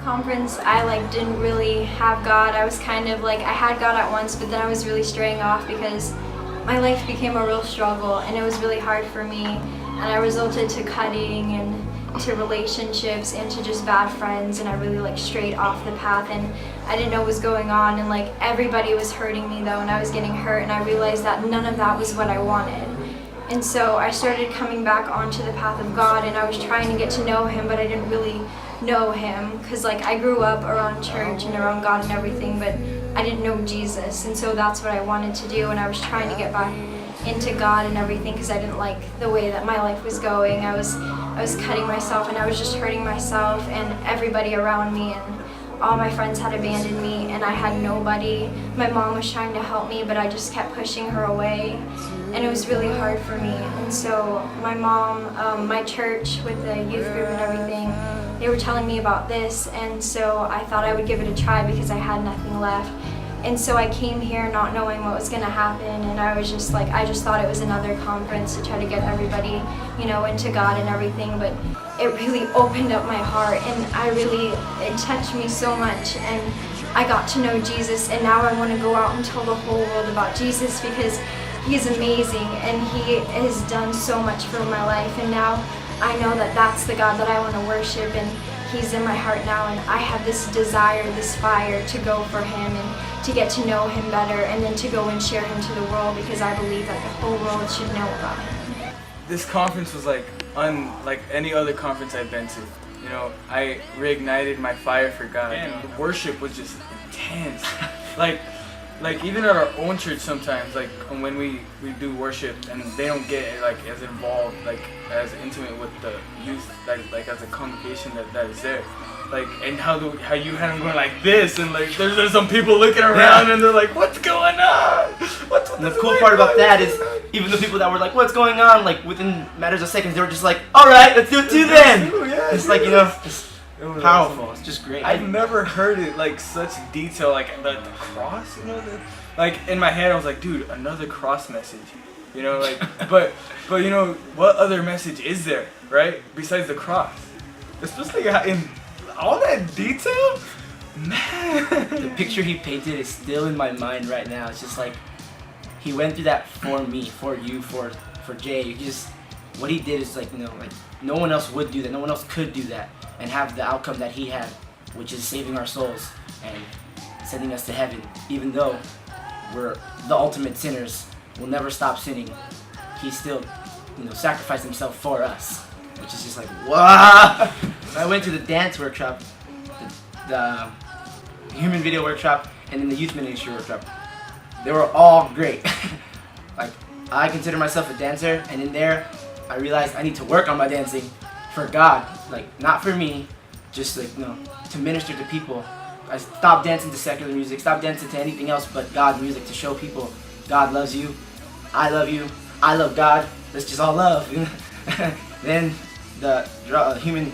conference, I didn't really have God. I was kind of I had God at once, but then I was really straying off because my life became a real struggle and it was really hard for me, and I resulted to cutting and to relationships and to just bad friends, and I really strayed off the path, and I didn't know what was going on, and everybody was hurting me though, and I was getting hurt, and I realized that none of that was what I wanted. And so I started coming back onto the path of God, and I was trying to get to know Him, but I didn't really know Him because I grew up around church and around God and everything, but I didn't know Jesus, and so that's what I wanted to do, and I was trying to get back into God and everything because I didn't like the way that my life was going. I was cutting myself, and I was just hurting myself and everybody around me, and all my friends had abandoned me, and I had nobody. My mom was trying to help me, but I just kept pushing her away, and it was really hard for me. And so my mom, my church with the youth group and everything, they were telling me about this, and so I thought I would give it a try because I had nothing left. And so I came here not knowing what was going to happen, and I was just I just thought it was another conference to try to get everybody, into God and everything, but it really opened up my heart, and it touched me so much, and I got to know Jesus, and now I want to go out and tell the whole world about Jesus because He's amazing, and He has done so much for my life, and now I know that that's the God that I want to worship, and He's in my heart now, and I have this desire, this fire to go for Him and to get to know Him better, and then to go and share Him to the world because I believe that the whole world should know about Him. This conference was unlike any other conference I've been to. I reignited my fire for God. And the worship was just intense. Even at our own church sometimes, when we do worship and they don't get as involved, as intimate with the youth, as a congregation that is there. And how you had them going like this, and there's some people looking around, and they're like, what's going on? And the cool part about that is, even the people that were like, what's going on, within matters of seconds, they were just like, alright, let's do it too then! It's it's powerful, it's just great. I've never heard it such detail, the cross, in my head I was like, dude, another cross message, but what other message is there, right, besides the cross? Especially in all that detail, man. The picture he painted is still in my mind right now. It's just he went through that for me, for you, for Jay. What he did is no one else would do that, no one else could do that and have the outcome that he had, which is saving our souls and sending us to heaven. Even though we're the ultimate sinners, we'll never stop sinning. He still, sacrificed himself for us, which is just wow. I went to the dance workshop, the human video workshop, and then the youth ministry workshop. They were all great. I consider myself a dancer, and in there, I realized I need to work on my dancing for God, not for me, just to minister to people. I stopped dancing to secular music, stopped dancing to anything else but God music, to show people God loves you, I love God, let's just all love. Then the human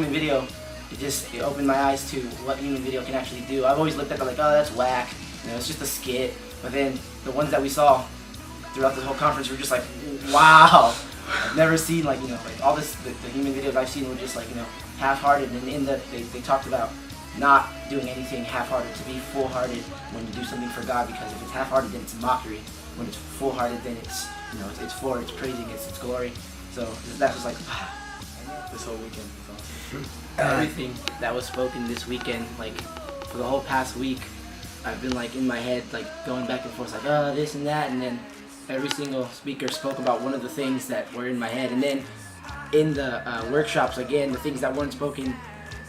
video, it opened my eyes to what human video can actually do. I've always looked at it oh, that's whack, it's just a skit. But then the ones that we saw throughout the whole conference were just wow. I've never seen all this. The human videos I've seen were just half-hearted, and in that they talked about not doing anything half-hearted, to be full-hearted when you do something for God, because if it's half-hearted then it's a mockery. When it's full-hearted then it's it's praising, it's glory. So that was this whole weekend was awesome. Everything that was spoken this weekend, for the whole past week, I've been in my head going back and forth this and that, and then every single speaker spoke about one of the things that were in my head, and then in the workshops, again, the things that weren't spoken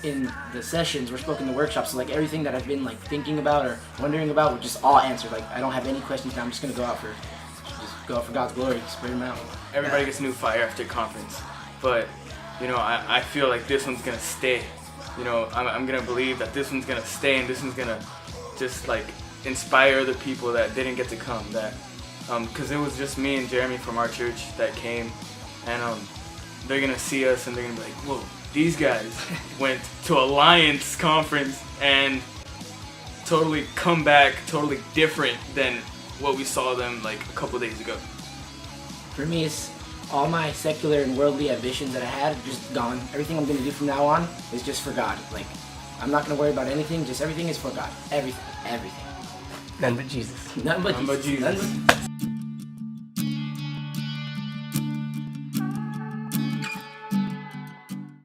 in the sessions were spoken in the workshops. So everything that I've been thinking about or wondering about were just all answered. I don't have any questions now. I'm just gonna go out for God's glory, spread Him out. Everybody gets new fire after conference, but I feel this one's gonna stay. I'm gonna believe that this one's gonna stay, and this one's gonna just inspire other people that didn't get to come. That because it was just me and Jeremy from our church that came, and they're gonna see us and they're gonna be like, whoa, these guys went to Alliance conference and totally come back totally different than what we saw them a couple days ago. For me, it's all my secular and worldly ambitions that I had are just gone. Everything I'm gonna do from now on is just for God. I'm not gonna worry about anything. Just everything is for God. Everything. None but Jesus. None but None but Jesus. Jesus. None but